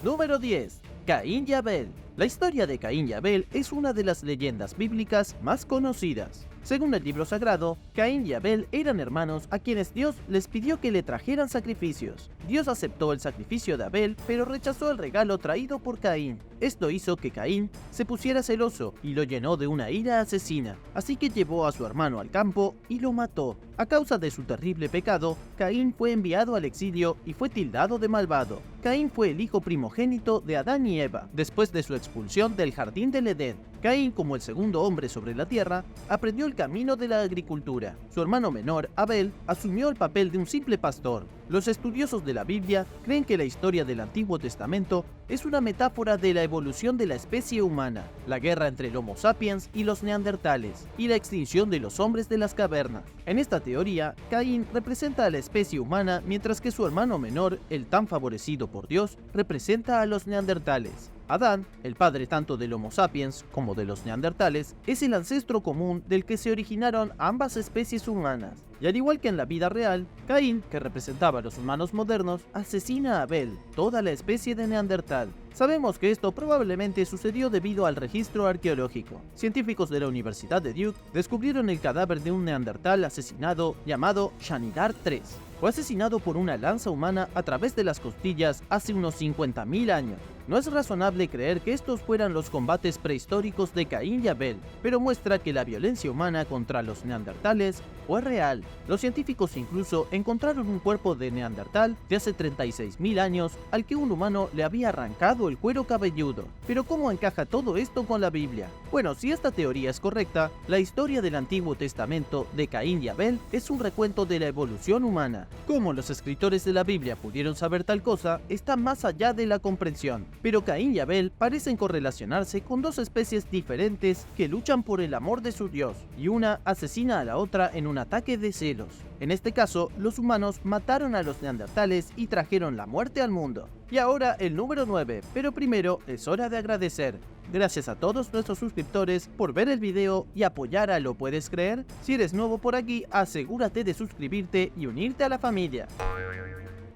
Número 10. Caín y Abel. La historia de Caín y Abel es una de las leyendas bíblicas más conocidas. Según el libro sagrado, Caín y Abel eran hermanos a quienes Dios les pidió que le trajeran sacrificios. Dios aceptó el sacrificio de Abel, pero rechazó el regalo traído por Caín. Esto hizo que Caín se pusiera celoso y lo llenó de una ira asesina, así que llevó a su hermano al campo y lo mató. A causa de su terrible pecado, Caín fue enviado al exilio y fue tildado de malvado. Caín fue el hijo primogénito de Adán y Eva, después de su expulsión del jardín del Edén. Caín, como el segundo hombre sobre la tierra, aprendió el camino de la agricultura. Su hermano menor, Abel, asumió el papel de un simple pastor. Los estudiosos de la Biblia creen que la historia del Antiguo Testamento es una metáfora de la evolución de la especie humana, la guerra entre el Homo sapiens y los neandertales, y la extinción de los hombres de las cavernas. En esta teoría, Caín representa a la especie humana, mientras que su hermano menor, el tan favorecido por Dios, representa a los neandertales. Adán, el padre tanto del Homo sapiens como de los neandertales, es el ancestro común del que se originaron ambas especies humanas. Y al igual que en la vida real, Caín, que representaba a los humanos modernos, asesina a Abel, toda la especie de neandertal. Sabemos que esto probablemente sucedió debido al registro arqueológico. Científicos de la Universidad de Duke descubrieron el cadáver de un neandertal asesinado llamado Shanidar III. Fue asesinado por una lanza humana a través de las costillas hace unos 50.000 años. No es razonable creer que estos fueran los combates prehistóricos de Caín y Abel, pero muestra que la violencia humana contra los neandertales fue real. Los científicos incluso encontraron un cuerpo de neandertal de hace 36.000 años al que un humano le había arrancado el cuero cabelludo. Pero ¿cómo encaja todo esto con la Biblia? Bueno, si esta teoría es correcta, la historia del Antiguo Testamento de Caín y Abel es un recuento de la evolución humana. Cómo los escritores de la Biblia pudieron saber tal cosa está más allá de la comprensión. Pero Caín y Abel parecen correlacionarse con dos especies diferentes que luchan por el amor de su Dios, y una asesina a la otra en un ataque de celos. En este caso, los humanos mataron a los neandertales y trajeron la muerte al mundo. Y ahora el número 9, pero primero es hora de agradecer. Gracias a todos nuestros suscriptores por ver el video y apoyar a Lo Puedes Creer. Si eres nuevo por aquí, asegúrate de suscribirte y unirte a la familia.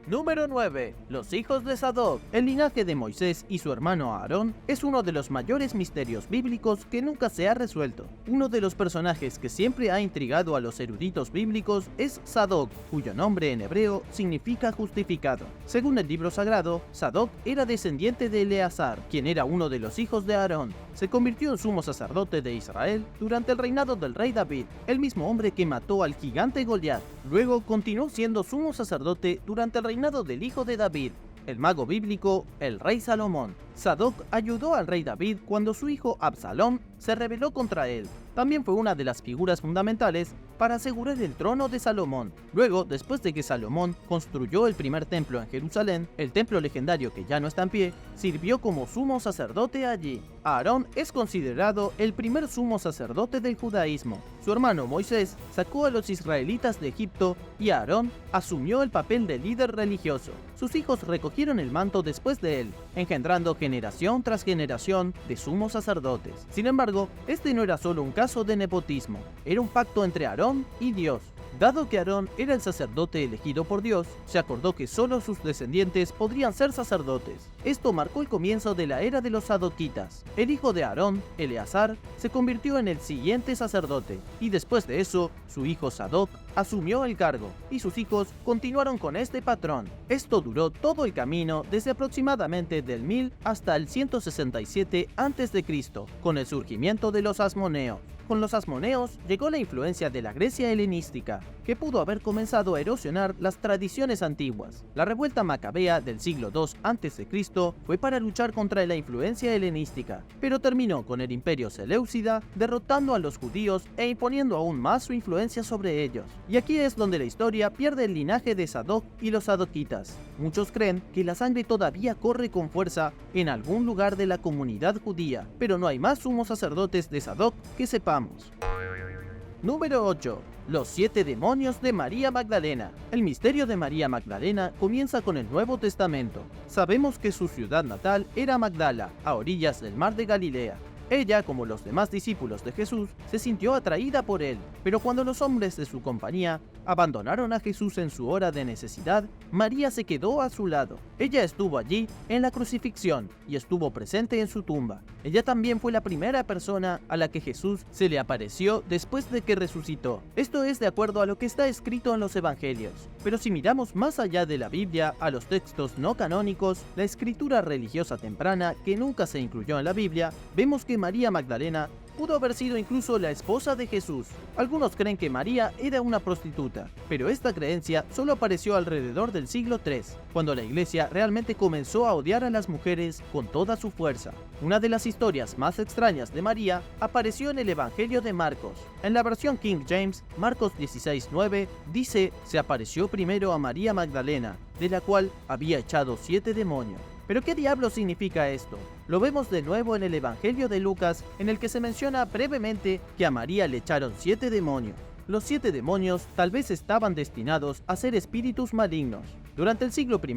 Número 9. Los hijos de Sadoc. El linaje de Moisés y su hermano Aarón es uno de los mayores misterios bíblicos que nunca se ha resuelto. Uno de los personajes que siempre ha intrigado a los eruditos bíblicos es Sadoc, cuyo nombre en hebreo significa justificado. Según el libro sagrado, Sadoc era descendiente de Eleazar, quien era uno de los hijos de Aarón. Se convirtió en sumo sacerdote de Israel durante el reinado del rey David, el mismo hombre que mató al gigante Goliat. Luego continuó siendo sumo sacerdote durante el reinado del hijo de David, el mago bíblico, el rey Salomón. Sadoc ayudó al rey David cuando su hijo Absalón se rebeló contra él. También fue una de las figuras fundamentales para asegurar el trono de Salomón. Luego, después de que Salomón construyó el primer templo en Jerusalén, el templo legendario que ya no está en pie, sirvió como sumo sacerdote allí. Aarón es considerado el primer sumo sacerdote del judaísmo. Su hermano Moisés sacó a los israelitas de Egipto y Aarón asumió el papel de líder religioso. Sus hijos recogieron el manto después de él, engendrando generación tras generación de sumos sacerdotes. Sin embargo, este no era solo un caso de nepotismo, era un pacto entre Aarón y Dios. Dado que Aarón era el sacerdote elegido por Dios, se acordó que solo sus descendientes podrían ser sacerdotes. Esto marcó el comienzo de la era de los sadoquitas. El hijo de Aarón, Eleazar, se convirtió en el siguiente sacerdote, y después de eso, su hijo Sadoc asumió el cargo, y sus hijos continuaron con este patrón. Esto duró todo el camino desde aproximadamente del 1000 hasta el 167 a.C., con el surgimiento de los asmoneos. Con los asmoneos llegó la influencia de la Grecia helenística, que pudo haber comenzado a erosionar las tradiciones antiguas. La revuelta macabea del siglo II a.C. fue para luchar contra la influencia helenística, pero terminó con el imperio seleucida derrotando a los judíos e imponiendo aún más su influencia sobre ellos. Y aquí es donde la historia pierde el linaje de Sadoc y los sadoquitas. Muchos creen que la sangre todavía corre con fuerza en algún lugar de la comunidad judía, pero no hay más sumos sacerdotes de Sadoc que sepamos. Número 8. Los 7 demonios de María Magdalena. El misterio de María Magdalena comienza con el Nuevo Testamento. Sabemos que su ciudad natal era Magdala, a orillas del mar de Galilea. Ella, como los demás discípulos de Jesús, se sintió atraída por él, pero cuando los hombres de su compañía abandonaron a Jesús en su hora de necesidad, María se quedó a su lado. Ella estuvo allí en la crucifixión y estuvo presente en su tumba. Ella también fue la primera persona a la que Jesús se le apareció después de que resucitó. Esto es de acuerdo a lo que está escrito en los evangelios. Pero si miramos más allá de la Biblia, a los textos no canónicos, la escritura religiosa temprana que nunca se incluyó en la Biblia, vemos que María Magdalena pudo haber sido incluso la esposa de Jesús. Algunos creen que María era una prostituta, pero esta creencia solo apareció alrededor del siglo III, cuando la iglesia realmente comenzó a odiar a las mujeres con toda su fuerza. Una de las historias más extrañas de María apareció en el Evangelio de Marcos. En la versión King James, Marcos 16:9, dice: se apareció primero a María Magdalena, de la cual había echado 7 demonios. ¿Pero qué diablo significa esto? Lo vemos de nuevo en el Evangelio de Lucas, en el que se menciona brevemente que a María le echaron 7 demonios. Los 7 demonios tal vez estaban destinados a ser espíritus malignos. Durante el siglo I,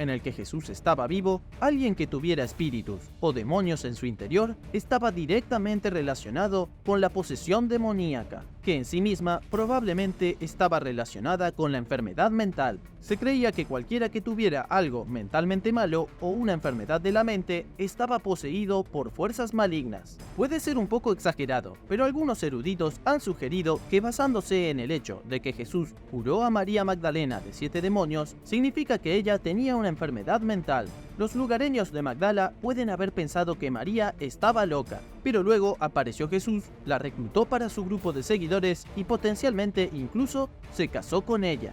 en el que Jesús estaba vivo, alguien que tuviera espíritus o demonios en su interior estaba directamente relacionado con la posesión demoníaca, que en sí misma probablemente estaba relacionada con la enfermedad mental. Se creía que cualquiera que tuviera algo mentalmente malo o una enfermedad de la mente estaba poseído por fuerzas malignas. Puede ser un poco exagerado, pero algunos eruditos han sugerido que basándose en el hecho de que Jesús curó a María Magdalena de 7 demonios, significa que ella tenía una enfermedad mental. Los lugareños de Magdala pueden haber pensado que María estaba loca, pero luego apareció Jesús, la reclutó para su grupo de seguidores y potencialmente incluso se casó con ella.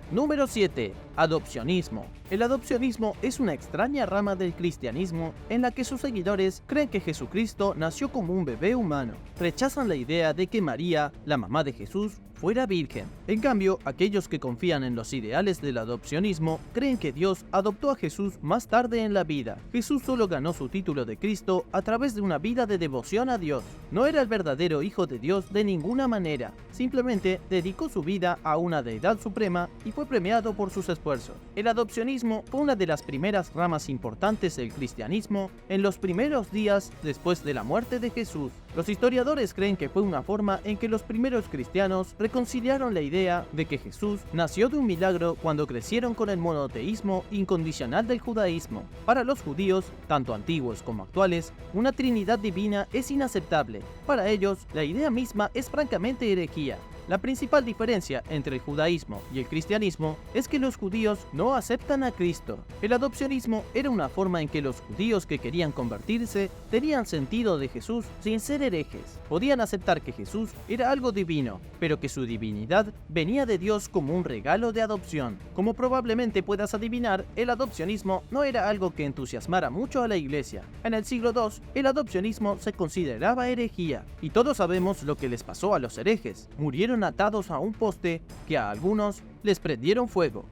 Número 7. Adopcionismo. El adopcionismo es una extraña rama del cristianismo en la que sus seguidores creen que Jesucristo nació como un bebé humano. Rechazan la idea de que María, la mamá de Jesús, fuera virgen. En cambio, aquellos que confían en los ideales del adopcionismo creen que Dios adoptó a Jesús más tarde en la vida. Jesús solo ganó su título de Cristo a través de una vida de devoción a Dios. No era el verdadero Hijo de Dios de ninguna manera. Simplemente dedicó su vida a una deidad suprema y fue premiado por sus esfuerzos. El adopcionismo fue una de las primeras ramas importantes del cristianismo en los primeros días después de la muerte de Jesús. Los historiadores creen que fue una forma en que los primeros cristianos reconciliaron la idea de que Jesús nació de un milagro cuando crecieron con el monoteísmo incondicional del judaísmo. Para los judíos, tanto antiguos como actuales, una trinidad divina es inaceptable. Para ellos, la idea misma es francamente herejía. La principal diferencia entre el judaísmo y el cristianismo es que los judíos no aceptan a Cristo. El adopcionismo era una forma en que los judíos que querían convertirse tenían sentido de Jesús sin ser herejes. Podían aceptar que Jesús era algo divino, pero que su divinidad venía de Dios como un regalo de adopción. Como probablemente puedas adivinar, el adopcionismo no era algo que entusiasmara mucho a la iglesia. En el siglo II, el adopcionismo se consideraba herejía, y todos sabemos lo que les pasó a los herejes. Murieron atados a un poste que a algunos les prendieron fuego.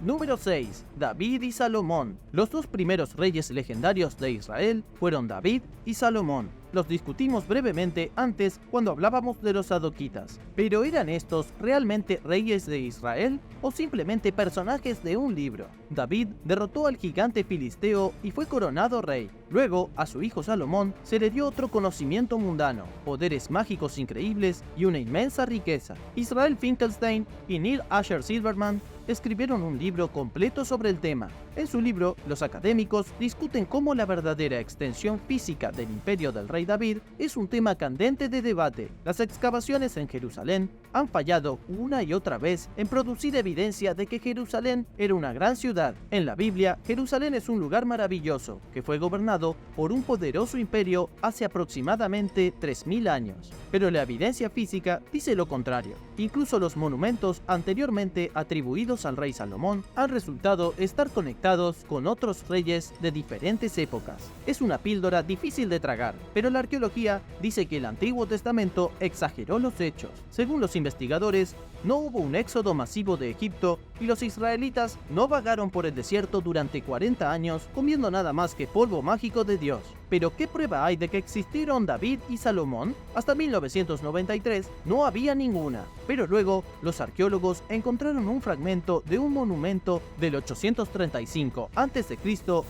Número 6. David y Salomón. Los dos primeros reyes legendarios de Israel fueron David y Salomón. Los discutimos brevemente antes cuando hablábamos de los sadoquitas. ¿Pero eran estos realmente reyes de Israel o simplemente personajes de un libro? David derrotó al gigante filisteo y fue coronado rey. Luego, a su hijo Salomón se le dio otro conocimiento mundano, poderes mágicos increíbles y una inmensa riqueza. Israel Finkelstein y Neil Asher Silverman escribieron un libro completo sobre el tema. En su libro, los académicos discuten cómo la verdadera extensión física del imperio del rey David es un tema candente de debate. Las excavaciones en Jerusalén han fallado una y otra vez en producir evidencia de que Jerusalén era una gran ciudad. En la Biblia, Jerusalén es un lugar maravilloso que fue gobernado por un poderoso imperio hace aproximadamente 3000 años. Pero la evidencia física dice lo contrario. Incluso los monumentos anteriormente atribuidos al rey Salomón han resultado estar conectados con otros reyes de diferentes épocas. Es una píldora difícil de tragar, pero la arqueología dice que el Antiguo Testamento exageró los hechos. Según los investigadores, no hubo un éxodo masivo de Egipto y los israelitas no vagaron por el desierto durante 40 años comiendo nada más que polvo mágico de Dios. Pero ¿qué prueba hay de que existieron David y Salomón? Hasta 1993 no había ninguna, pero luego los arqueólogos encontraron un fragmento de un monumento del 835 a.C.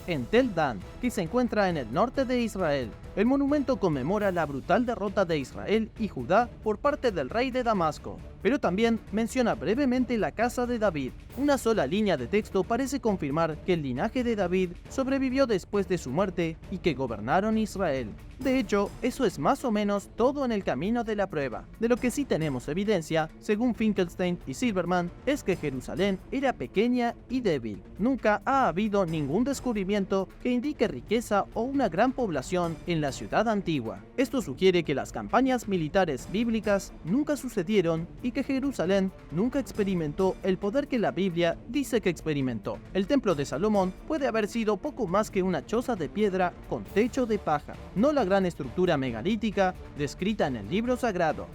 en Tel Dan, que se encuentra en el norte de Israel. El monumento conmemora la brutal derrota de Israel y Judá por parte del rey de Damasco, pero también menciona brevemente la casa de David. Una sola línea de texto parece confirmar que el linaje de David sobrevivió después de su muerte y que gobernaron Israel. De hecho, eso es más o menos todo en el camino de la prueba. De lo que sí tenemos evidencia, según Finkelstein y Silverman, es que Jerusalén era pequeña y débil. Nunca ha habido ningún descubrimiento que indique riqueza o una gran población en la ciudad antigua. Esto sugiere que las campañas militares bíblicas nunca sucedieron y que Jerusalén nunca experimentó el poder que la Biblia dice que experimentó. El templo de Salomón puede haber sido poco más que una choza de piedra con techo de paja, no la gran estructura megalítica descrita en el libro sagrado.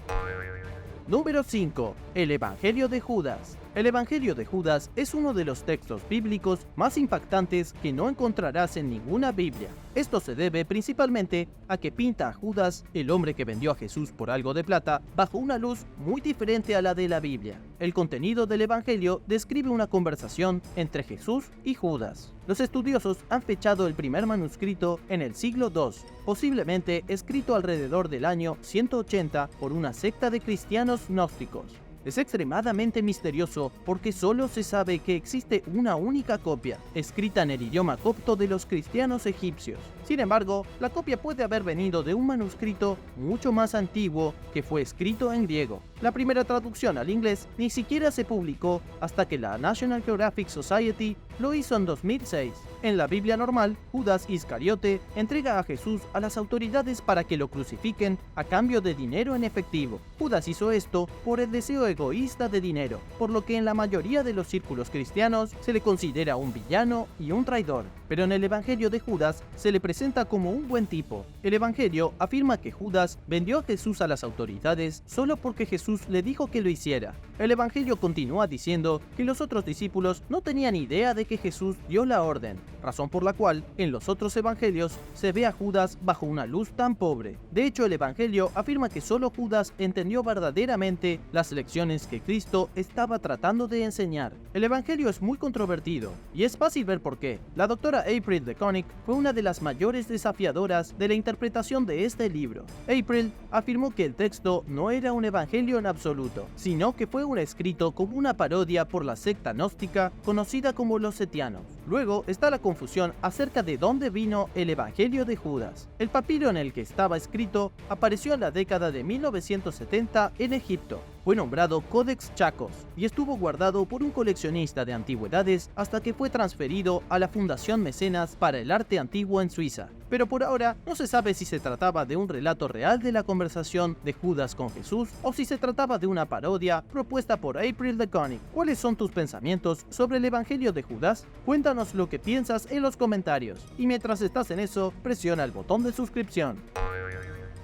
Número 5. El Evangelio de Judas. El Evangelio de Judas es uno de los textos bíblicos más impactantes que no encontrarás en ninguna Biblia. Esto se debe principalmente a que pinta a Judas, el hombre que vendió a Jesús por algo de plata, bajo una luz muy diferente a la de la Biblia. El contenido del Evangelio describe una conversación entre Jesús y Judas. Los estudiosos han fechado el primer manuscrito en el siglo II, posiblemente escrito alrededor del año 180 por una secta de cristianos gnósticos. Es extremadamente misterioso porque solo se sabe que existe una única copia, escrita en el idioma copto de los cristianos egipcios. Sin embargo, la copia puede haber venido de un manuscrito mucho más antiguo que fue escrito en griego. La primera traducción al inglés ni siquiera se publicó hasta que la National Geographic Society lo hizo en 2006. En la Biblia normal, Judas Iscariote entrega a Jesús a las autoridades para que lo crucifiquen a cambio de dinero en efectivo. Judas hizo esto por el deseo egoísta de dinero, por lo que en la mayoría de los círculos cristianos se le considera un villano y un traidor. Pero en el Evangelio de Judas se le presenta como un buen tipo. El Evangelio afirma que Judas vendió a Jesús a las autoridades solo porque Jesús le dijo que lo hiciera. El Evangelio continúa diciendo que los otros discípulos no tenían idea de que Jesús dio la orden, razón por la cual en los otros evangelios se ve a Judas bajo una luz tan pobre. De hecho, el Evangelio afirma que solo Judas entendió verdaderamente las lecciones que Cristo estaba tratando de enseñar. El Evangelio es muy controvertido, y es fácil ver por qué. La doctora April de Koenig fue una de las mayores desafiadoras de la interpretación de este libro. April afirmó que el texto no era un evangelio en absoluto, sino que fue un escrito como una parodia por la secta gnóstica conocida como los setianos. Luego está la confusión acerca de dónde vino el Evangelio de Judas. El papiro en el que estaba escrito apareció en la década de 1970 en Egipto. Fue nombrado Codex Chacos y estuvo guardado por un coleccionista de antigüedades hasta que fue transferido a la Fundación Mecenas para el Arte Antiguo en Suiza. Pero por ahora no se sabe si se trataba de un relato real de la conversación de Judas con Jesús o si se trataba de una parodia propuesta por April de Koenig. ¿Cuáles son tus pensamientos sobre el Evangelio de Judas? Cuéntanos lo que piensas en los comentarios. Y mientras estás en eso, presiona el botón de suscripción.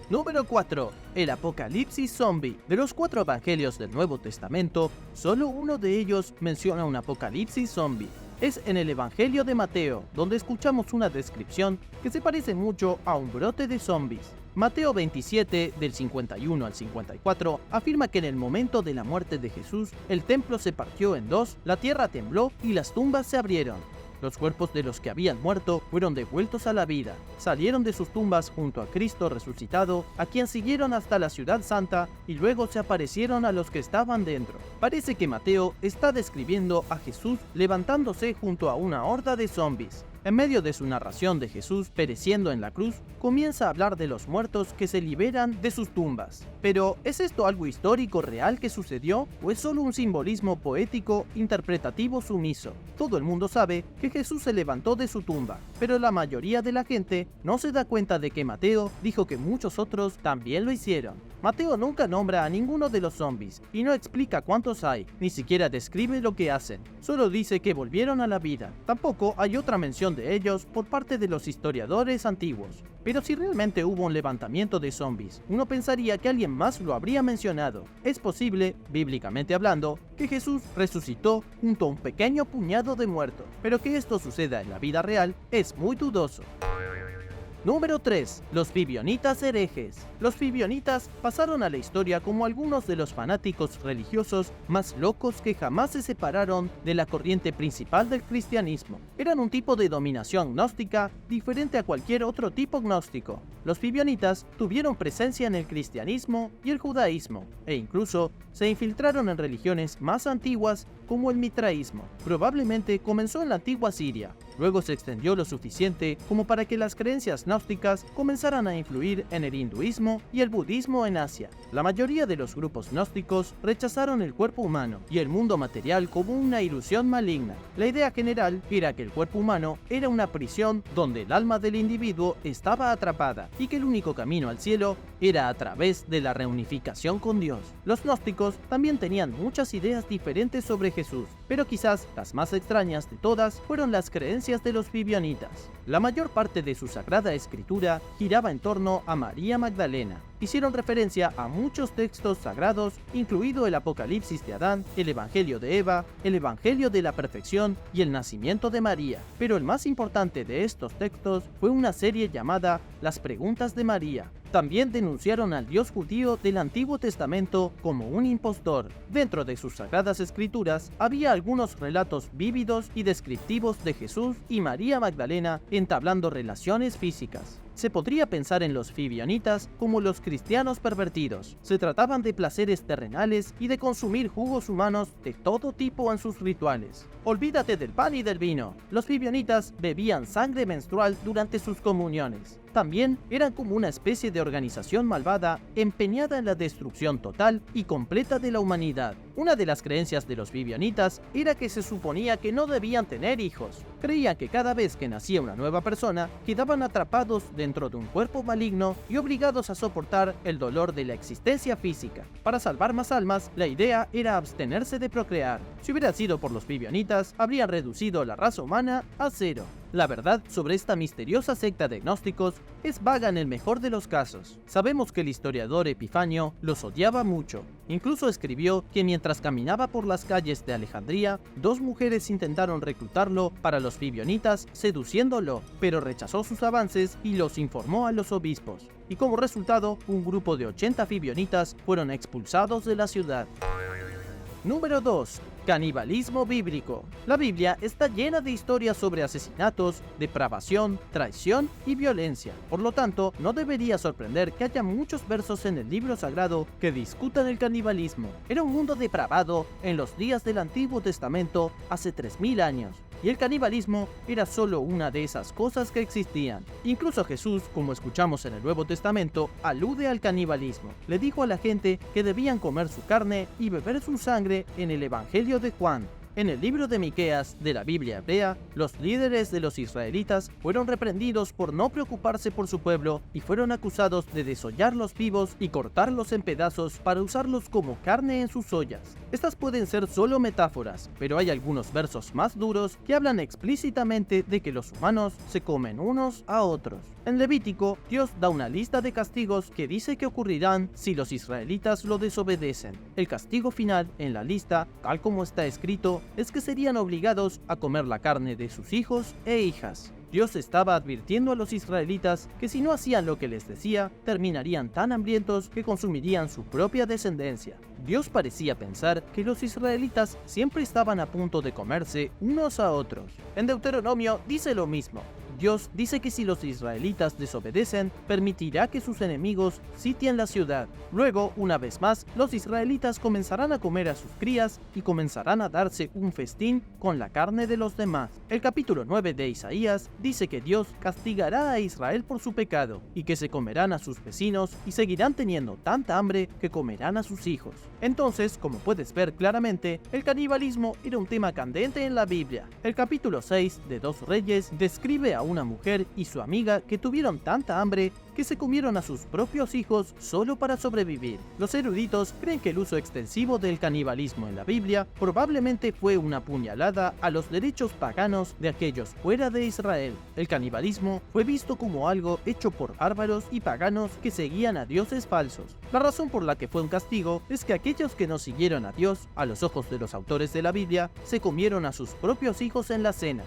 Número 4. El Apocalipsis Zombie. De los 4 evangelios del Nuevo Testamento, solo uno de ellos menciona un apocalipsis zombie. Es en el Evangelio de Mateo, donde escuchamos una descripción que se parece mucho a un brote de zombies. Mateo 27, del 51 al 54, afirma que en el momento de la muerte de Jesús, el templo se partió en dos, la tierra tembló y las tumbas se abrieron. Los cuerpos de los que habían muerto fueron devueltos a la vida. Salieron de sus tumbas junto a Cristo resucitado, a quien siguieron hasta la ciudad santa y luego se aparecieron a los que estaban dentro. Parece que Mateo está describiendo a Jesús levantándose junto a una horda de zombies. En medio de su narración de Jesús pereciendo en la cruz, comienza a hablar de los muertos que se liberan de sus tumbas. Pero, ¿es esto algo histórico real que sucedió o es solo un simbolismo poético interpretativo sumiso? Todo el mundo sabe que Jesús se levantó de su tumba, pero la mayoría de la gente no se da cuenta de que Mateo dijo que muchos otros también lo hicieron. Mateo nunca nombra a ninguno de los zombies y no explica cuántos hay, ni siquiera describe lo que hacen. Solo dice que volvieron a la vida. Tampoco hay otra mención de ellos por parte de los historiadores antiguos. Pero si realmente hubo un levantamiento de zombies, uno pensaría que alguien más lo habría mencionado. Es posible, bíblicamente hablando, que Jesús resucitó junto a un pequeño puñado de muertos, pero que esto suceda en la vida real es muy dudoso. Número 3. Los Bibionitas herejes. Los Bibionitas pasaron a la historia como algunos de los fanáticos religiosos más locos que jamás se separaron de la corriente principal del cristianismo. Eran un tipo de dominación gnóstica diferente a cualquier otro tipo gnóstico. Los Bibionitas tuvieron presencia en el cristianismo y el judaísmo, e incluso se infiltraron en religiones más antiguas como el mitraísmo. Probablemente comenzó en la antigua Siria, luego se extendió lo suficiente como para que las creencias gnósticas comenzaran a influir en el hinduismo y el budismo en Asia. La mayoría de los grupos gnósticos rechazaron el cuerpo humano y el mundo material como una ilusión maligna. La idea general era que el cuerpo humano era una prisión donde el alma del individuo estaba atrapada y que el único camino al cielo era a través de la reunificación con Dios. Los gnósticos también tenían muchas ideas diferentes sobre Jesús, pero quizás las más extrañas de todas fueron las creencias de los Bibionitas. La mayor parte de su sagrada escritura giraba en torno a María Magdalena. Hicieron referencia a muchos textos sagrados, incluido el Apocalipsis de Adán, el Evangelio de Eva, el Evangelio de la Perfección y el nacimiento de María. Pero el más importante de estos textos fue una serie llamada Las Preguntas de María. También denunciaron al Dios judío del Antiguo Testamento como un impostor. Dentro de sus sagradas escrituras había algunos relatos vívidos y descriptivos de Jesús y María Magdalena entablando relaciones físicas. Se podría pensar en los Bibionitas como los cristianos pervertidos. Se trataban de placeres terrenales y de consumir jugos humanos de todo tipo en sus rituales. Olvídate del pan y del vino. Los Bibionitas bebían sangre menstrual durante sus comuniones. También eran como una especie de organización malvada empeñada en la destrucción total y completa de la humanidad. Una de las creencias de los Bibionitas era que se suponía que no debían tener hijos. Creían que cada vez que nacía una nueva persona, quedaban atrapados dentro de un cuerpo maligno y obligados a soportar el dolor de la existencia física. Para salvar más almas, la idea era abstenerse de procrear. Si hubiera sido por los Bibionitas, habrían reducido la raza humana a cero. La verdad sobre esta misteriosa secta de gnósticos es vaga en el mejor de los casos. Sabemos que el historiador Epifanio los odiaba mucho. Incluso escribió que mientras caminaba por las calles de Alejandría, dos mujeres intentaron reclutarlo para los Bibionitas, seduciéndolo, pero rechazó sus avances y los informó a los obispos. Y como resultado, un grupo de 80 Bibionitas fueron expulsados de la ciudad. Número 2. Canibalismo bíblico. La Biblia está llena de historias sobre asesinatos, depravación, traición y violencia. Por lo tanto, no debería sorprender que haya muchos versos en el libro sagrado que discutan el canibalismo. Era un mundo depravado en los días del Antiguo Testamento hace 3000 años. Y el canibalismo era solo una de esas cosas que existían. Incluso Jesús, como escuchamos en el Nuevo Testamento, alude al canibalismo. Le dijo a la gente que debían comer su carne y beber su sangre en el Evangelio de Juan. En el libro de Miqueas de la Biblia hebrea, los líderes de los israelitas fueron reprendidos por no preocuparse por su pueblo y fueron acusados de desollarlos vivos y cortarlos en pedazos para usarlos como carne en sus ollas. Estas pueden ser solo metáforas, pero hay algunos versos más duros que hablan explícitamente de que los humanos se comen unos a otros. En Levítico, Dios da una lista de castigos que dice que ocurrirán si los israelitas lo desobedecen. El castigo final en la lista, tal como está escrito, es que serían obligados a comer la carne de sus hijos e hijas. Dios estaba advirtiendo a los israelitas que si no hacían lo que les decía, terminarían tan hambrientos que consumirían su propia descendencia. Dios parecía pensar que los israelitas siempre estaban a punto de comerse unos a otros. En Deuteronomio dice lo mismo. Dios dice que si los israelitas desobedecen, permitirá que sus enemigos sitien la ciudad. Luego, una vez más, los israelitas comenzarán a comer a sus crías y comenzarán a darse un festín con la carne de los demás. El capítulo 9 de Isaías dice que Dios castigará a Israel por su pecado y que se comerán a sus vecinos y seguirán teniendo tanta hambre que comerán a sus hijos. Entonces, como puedes ver claramente, el canibalismo era un tema candente en la Biblia. El capítulo 6 de 2 Reyes describe a una mujer y su amiga que tuvieron tanta hambre que se comieron a sus propios hijos solo para sobrevivir. Los eruditos creen que el uso extensivo del canibalismo en la Biblia probablemente fue una puñalada a los derechos paganos de aquellos fuera de Israel. El canibalismo fue visto como algo hecho por bárbaros y paganos que seguían a dioses falsos. La razón por la que fue un castigo es que aquellos que no siguieron a Dios, a los ojos de los autores de la Biblia, se comieron a sus propios hijos en la cena.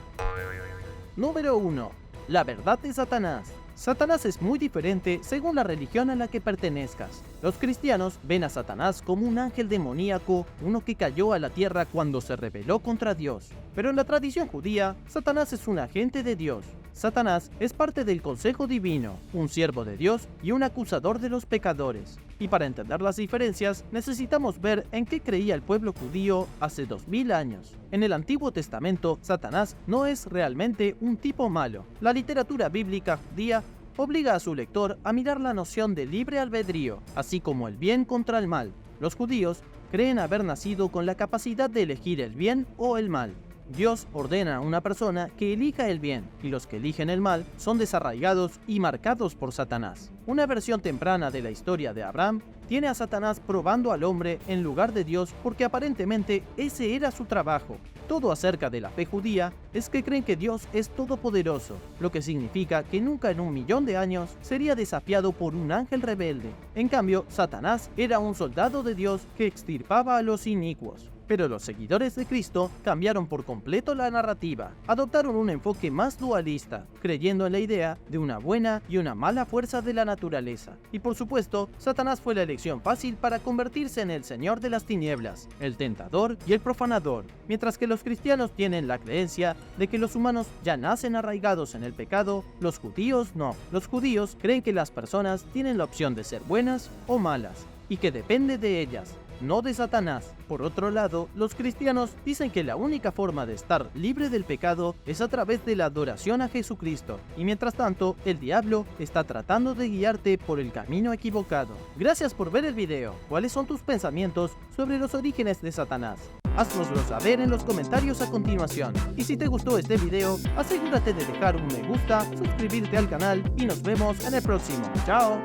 Número 1. La verdad de Satanás. Satanás es muy diferente según la religión a la que pertenezcas. Los cristianos ven a Satanás como un ángel demoníaco, uno que cayó a la tierra cuando se rebeló contra Dios. Pero en la tradición judía, Satanás es un agente de Dios. Satanás es parte del consejo divino, un siervo de Dios y un acusador de los pecadores. Y para entender las diferencias, necesitamos ver en qué creía el pueblo judío hace 2000 años. En el Antiguo Testamento, Satanás no es realmente un tipo malo. La literatura bíblica judía obliga a su lector a mirar la noción de libre albedrío, así como el bien contra el mal. Los judíos creen haber nacido con la capacidad de elegir el bien o el mal. Dios ordena a una persona que elija el bien, y los que eligen el mal son desarraigados y marcados por Satanás. Una versión temprana de la historia de Abraham tiene a Satanás probando al hombre en lugar de Dios porque aparentemente ese era su trabajo. Todo acerca de la fe judía es que creen que Dios es todopoderoso, lo que significa que nunca en 1.000.000 de años sería desafiado por un ángel rebelde. En cambio, Satanás era un soldado de Dios que extirpaba a los inicuos. Pero los seguidores de Cristo cambiaron por completo la narrativa, adoptaron un enfoque más dualista, creyendo en la idea de una buena y una mala fuerza de la naturaleza. Y por supuesto, Satanás fue la elección fácil para convertirse en el señor de las tinieblas, el tentador y el profanador, mientras que los cristianos tienen la creencia de que los humanos ya nacen arraigados en el pecado, los judíos no. Los judíos creen que las personas tienen la opción de ser buenas o malas, y que depende de ellas, no de Satanás. Por otro lado, los cristianos dicen que la única forma de estar libre del pecado es a través de la adoración a Jesucristo, y mientras tanto, el diablo está tratando de guiarte por el camino equivocado. Gracias por ver el video. ¿Cuáles son tus pensamientos sobre los orígenes de Satanás? Haznoslo saber en los comentarios a continuación. Y si te gustó este video, asegúrate de dejar un me gusta, suscribirte al canal y nos vemos en el próximo. ¡Chao!